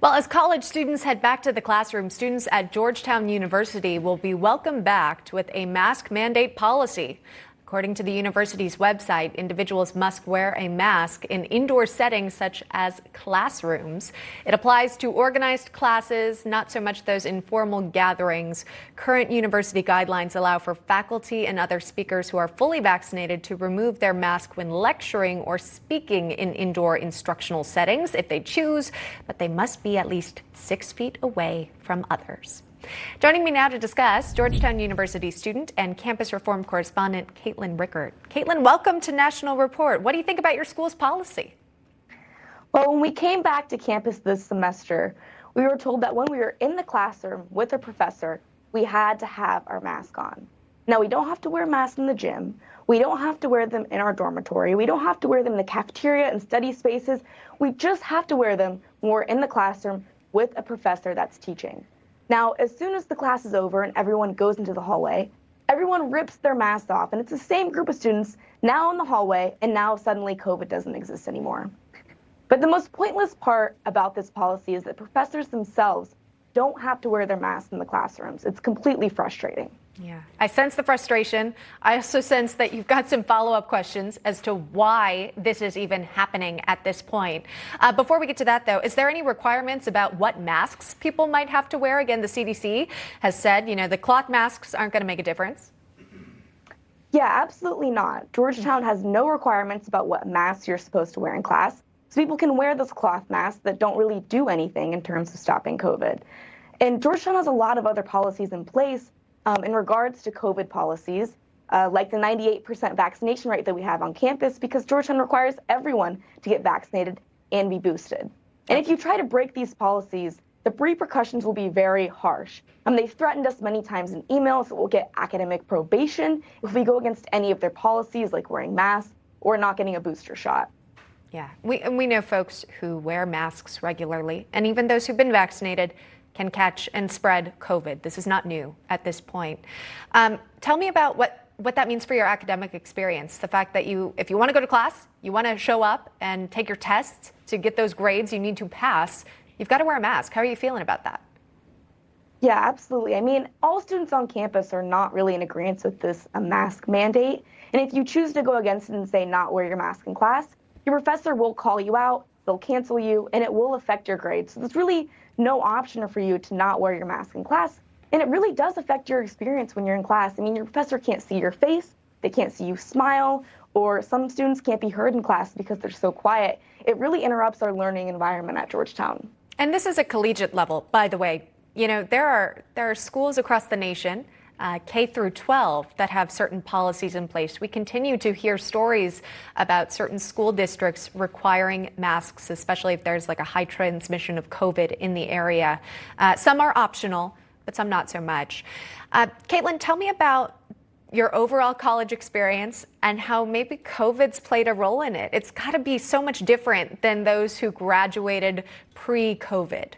Well, as college students head back to the classroom, students at Georgetown University will be welcomed back with a mask mandate policy. According to the university's website, individuals must wear a mask in indoor settings such as classrooms. It applies to organized classes, not so much those informal gatherings. Current university guidelines allow for faculty and other speakers who are fully vaccinated to remove their mask when lecturing or speaking in indoor instructional settings if they choose, but they must be at least 6 feet away from others. Joining me now to discuss, Georgetown University student and campus reform correspondent Katelyn Rickert. Katelyn, welcome to National Report. What do you think about your school's policy? Well, when we came back to campus this semester, we were told that when we were in the classroom with a professor, we had to have our mask on. Now, we don't have to wear masks in the gym. We don't have to wear them in our dormitory. We don't have to wear them in the cafeteria and study spaces. We just have to wear them when we're in the classroom with a professor that's teaching. Now, as soon as the class is over and everyone goes into the hallway, everyone rips their masks off, and it's the same group of students now in the hallway, and now suddenly COVID doesn't exist anymore. But the most pointless part about this policy is that professors themselves don't have to wear their masks in the classrooms. It's completely frustrating. Yeah, I sense the frustration. I also sense that you've got some follow-up questions as to why this is even happening at this point. Before we get to that, though, is there any requirements about what masks people might have to wear? Again, the CDC has said, the cloth masks aren't going to make a difference. Yeah, absolutely not. Georgetown has no requirements about what masks you're supposed to wear in class. So people can wear those cloth masks that don't really do anything in terms of stopping COVID. And Georgetown has a lot of other policies in place in regards to COVID policies, like the 98% vaccination rate that we have on campus, because Georgetown requires everyone to get vaccinated and be boosted. And if you try to break these policies, the repercussions will be very harsh. They've threatened us many times in emails that we'll get academic probation if we go against any of their policies, like wearing masks or not getting a booster shot. Yeah, we know folks who wear masks regularly, and even those who've been vaccinated can catch and spread COVID. This is not new at this point. Tell me about what that means for your academic experience. The fact that if you want to go to class, you want to show up and take your tests to get those grades you need to pass, you've got to wear a mask. How are you feeling about that? Yeah, absolutely. I mean, all students on campus are not really in agreement with this mask mandate. And if you choose to go against it and say not wear your mask in class, your professor will call you out, they'll cancel you, and it will affect your grades. So there's really no option for you to not wear your mask in class. And it really does affect your experience when you're in class. I mean, your professor can't see your face, they can't see you smile, or some students can't be heard in class because they're so quiet. It really interrupts our learning environment at Georgetown. And this is a collegiate level, by the way. There are schools across the nation, K through 12, that have certain policies in place. We continue to hear stories about certain school districts requiring masks, especially if there's like a high transmission of COVID in the area. Some are optional, but some not so much. Katelyn, tell me about your overall college experience and how maybe COVID's played a role in it. It's got to be so much different than those who graduated pre-COVID.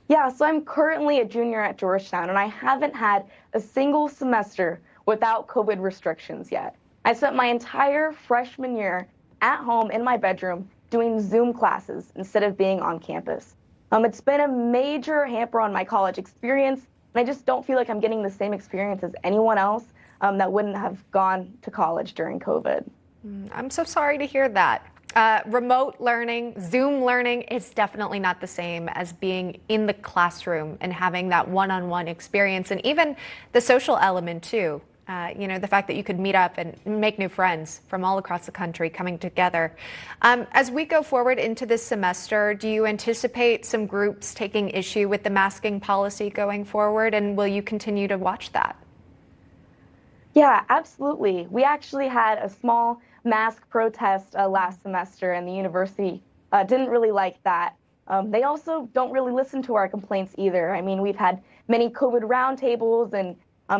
Yeah, so I'm currently a junior at Georgetown, and I haven't had a single semester without COVID restrictions yet. I spent my entire freshman year at home in my bedroom doing Zoom classes instead of being on campus. It's been a major hamper on my college experience, and I just don't feel like I'm getting the same experience as anyone else that wouldn't have gone to college during COVID. I'm so sorry to hear that. Remote learning, Zoom learning is definitely not the same as being in the classroom and having that one-on-one experience, and even the social element too. The fact that you could meet up and make new friends from all across the country coming together. As we go forward into this semester, do you anticipate some groups taking issue with the masking policy going forward, and will you continue to watch that? Yeah, absolutely. We actually had a small mask protest last semester, and the university didn't really like that. They also don't really listen to our complaints either. I mean, we've had many COVID roundtables and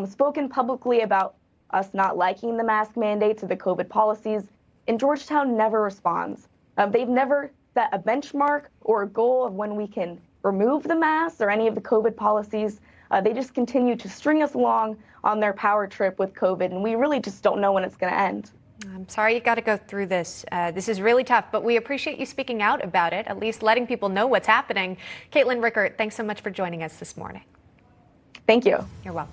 spoken publicly about us not liking the mask mandates or the COVID policies, and Georgetown never responds. They've never set a benchmark or a goal of when we can remove the masks or any of the COVID policies. They just continue to string us along on their power trip with COVID, and we really just don't know when it's going to end. I'm sorry you got to go through this. This is really tough, but we appreciate you speaking out about it, at least letting people know what's happening. Katelyn Rickert, thanks so much for joining us this morning. Thank you. You're welcome.